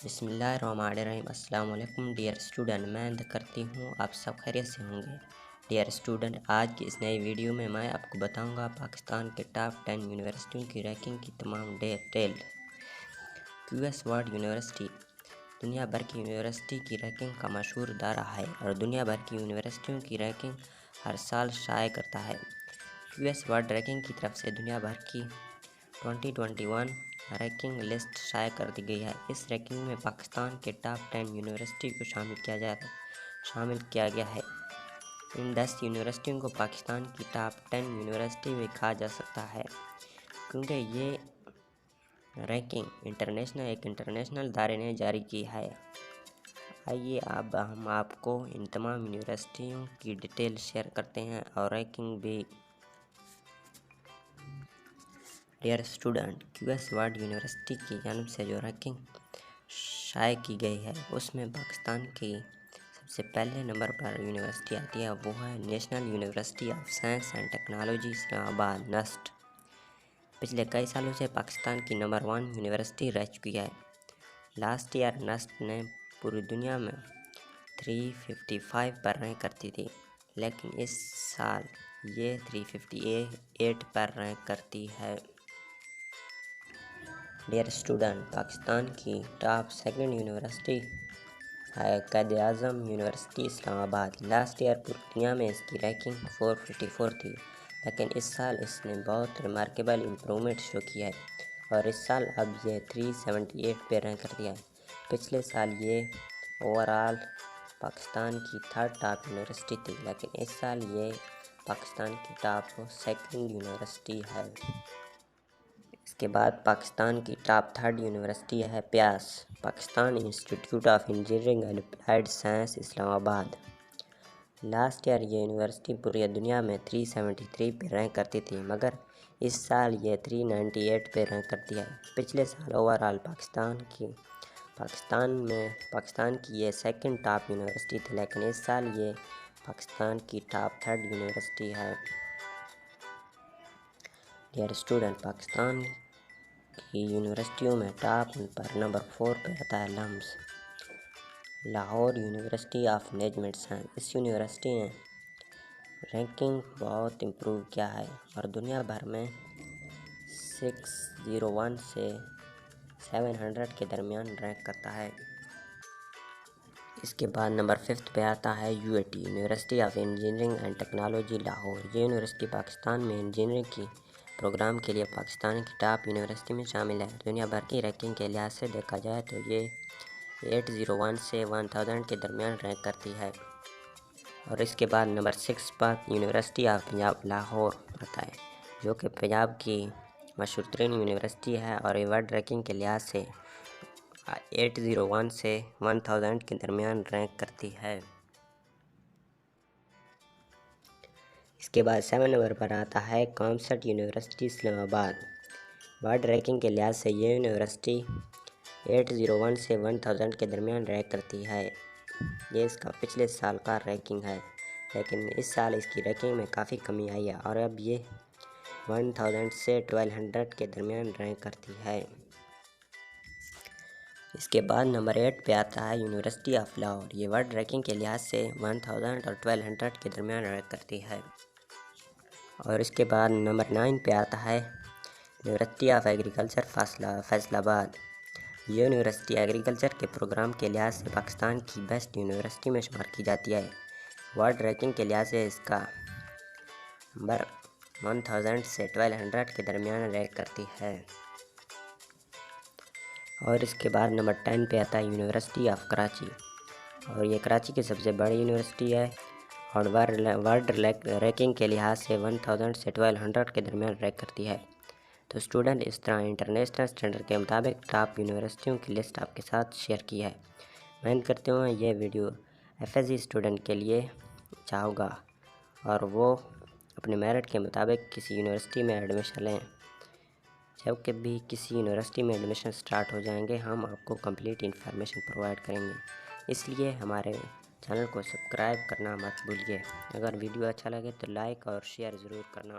بسم اللہ الرحمن الرحیم۔ السلام علیکم ڈیئر اسٹوڈنٹ، میں کرتی ہوں آپ سب خیریت سے ہوں گے۔ ڈیئر اسٹوڈنٹ، آج کی اس نئی ویڈیو میں آپ کو بتاؤں گا پاکستان کے ٹاپ 10 یونیورسٹیوں کی رینکنگ کی تمام ڈیٹیل۔ کیو ایس ورلڈ یونیورسٹی دنیا بھر کی یونیورسٹی کی رینکنگ کا مشہور ادارہ ہے اور دنیا بھر کی یونیورسٹیوں کی رینکنگ ہر سال شائع کرتا ہے۔ کیو ایس ورلڈ رینکنگ کی طرف سے دنیا بھر کی 2021 رینکنگ لسٹ شائع کر دی گئی ہے۔ اس رینکنگ میں پاکستان کے ٹاپ 10 یونیورسٹی کو شامل کیا گیا ہے۔ ان 10 یونیورسٹیوں کو پاکستان کی ٹاپ 10 یونیورسٹی بھی کہا جا سکتا ہے، کیونکہ یہ رینکنگ ایک انٹرنیشنل ادارے نے جاری کی ہے۔ آئیے اب ہم آپ کو ان تمام یونیورسٹیوں کی ڈیٹیل شیئر کرتے ہیں اور رینکنگ بھی۔ ڈیئر اسٹوڈنٹ، کیو ایس ورلڈ یونیورسٹی کی جانب سے جو رینکنگ شائع کی گئی ہے اس میں پاکستان کی سب سے پہلے نمبر پر یونیورسٹی آتی ہے، وہ ہے National University of Science and Technology Islamabad NUST. پچھلے کئی سالوں سے پاکستان کی نمبر 1 یونیورسٹی رہ چکی ہے۔ لاسٹ ایئر نیسٹ نے پوری دنیا میں 355 پر رینک کرتی تھی، لیکن اس سال یہ 358 پر رینک کرتی ہے۔ ڈیئر اسٹوڈنٹ، پاکستان کی ٹاپ 2 یونیورسٹی ہے قائد-اعظم یونیورسٹی اسلام آباد۔ لاسٹ ایئر پوری دنیا میں اس کی رینکنگ 454 تھی، لیکن اس سال اس نے بہت ریمارکیبل امپرومنٹ شو کی ہے اور اس سال اب یہ 378 پہ رینک کرتی ہے۔ پچھلے سال یہ اوورآل پاکستان کی 3rd ٹاپ یونیورسٹی تھی، لیکن اس سال یہ پاکستان کی ٹاپ 2 یونیورسٹی ہے۔ اس کے بعد پاکستان کی ٹاپ 3rd یونیورسٹی ہے پیاس، Pakistan institute of engineering and applied science Islamabad. Last year یہ یونیورسٹی پوری دنیا میں 373 پہ رینک کرتی تھی، مگر اس سال یہ 398 پہ رینک کرتی ہے۔ پچھلے سال اوورآل پاکستان کی یہ 2nd ٹاپ یونیورسٹی تھی، لیکن اس سال یہ پاکستان کی ٹاپ 3rd یونیورسٹی ہے۔ ڈیئر اسٹوڈنٹ، پاکستان کی یونیورسٹیوں میں ٹاپ پر نمبر 4 پہ آتا ہے LUMS, Lahore university of management science. اس یونیورسٹی نے رینکنگ بہت امپروو کیا ہے اور دنیا بھر میں 601 سے 700 کے درمیان رینک کرتا ہے۔ اس کے بعد نمبر 5 پہ آتا ہے UAT university of engineering and technology Lahore. یہ یونیورسٹی پاکستان میں انجینئرنگ کی پروگرام کے لیے پاکستان کی ٹاپ یونیورسٹی میں شامل ہے۔ دنیا بھر کی رینکنگ کے لحاظ سے دیکھا جائے تو یہ 801 سے 1000 کے درمیان رینک کرتی ہے۔ اور اس کے بعد number 6 per university of Punjab Lahore آتا ہے، جو کہ پنجاب کی مشہور ترین یونیورسٹی ہے اور یہ ورلڈ رینکنگ کے لحاظ سے 801 سے 1000 کے درمیان رینک کرتی ہے۔ اس کے بعد 7 نمبر پر آتا ہے کامسٹ یونیورسٹی اسلام آباد۔ ورلڈ رینکنگ کے لحاظ سے یہ یونیورسٹی 801 سے 1000 کے درمیان رینک کرتی ہے۔ یہ اس کا پچھلے سال کا رینکنگ ہے، لیکن اس سال اس کی رینکنگ میں کافی کمی آئی ہے اور اب یہ 1000 سے 1200 کے درمیان رینک کرتی ہے۔ اس کے بعد نمبر 8 پہ آتا ہے یونیورسٹی آف لاہور۔ یہ ورلڈ رینکنگ کے لحاظ سے 1000 اور 1200 کے درمیان رینک کرتی ہے۔ اور اس کے بعد نمبر 9 پہ آتا ہے یونیورسٹی آف ایگریکلچر فیصل آباد۔ یہ یونیورسٹی ایگریکلچر کے پروگرام کے لحاظ سے پاکستان کی بیسٹ یونیورسٹی میں شمار کی جاتی ہے۔ ورلڈ رینکنگ کے لحاظ سے اس کا نمبر 1000 سے 1200 کے درمیان رینک کرتی ہے۔ اور اس کے بعد نمبر 10 پہ آتا ہے یونیورسٹی آف کراچی، اور یہ کراچی کی سب سے بڑی یونیورسٹی ہے اور ورلڈ رینکنگ کے لحاظ سے 1000 سے 1200 کے درمیان رینک کرتی ہے۔ تو اسٹوڈنٹ، اس طرح انٹرنیشنل اسٹینڈرڈ کے مطابق ٹاپ یونیورسٹیوں کی لسٹ آپ کے ساتھ شیئر کی ہے۔ میں کرتے ہوں یہ ویڈیو FSC اسٹوڈنٹ کے لیے اچھا ہوگا اور وہ اپنے میرٹ کے مطابق کسی یونیورسٹی میں ایڈمیشن لیں۔ جب کبھی کسی یونیورسٹی میں ایڈمیشن سٹارٹ ہو جائیں گے، ہم آپ کو کمپلیٹ انفارمیشن پرووائڈ کریں گے، اس لیے ہمارے چینل کو سبسکرائب کرنا مت بھولیے۔ اگر ویڈیو اچھا لگے تو لائک اور شیئر ضرور کرنا۔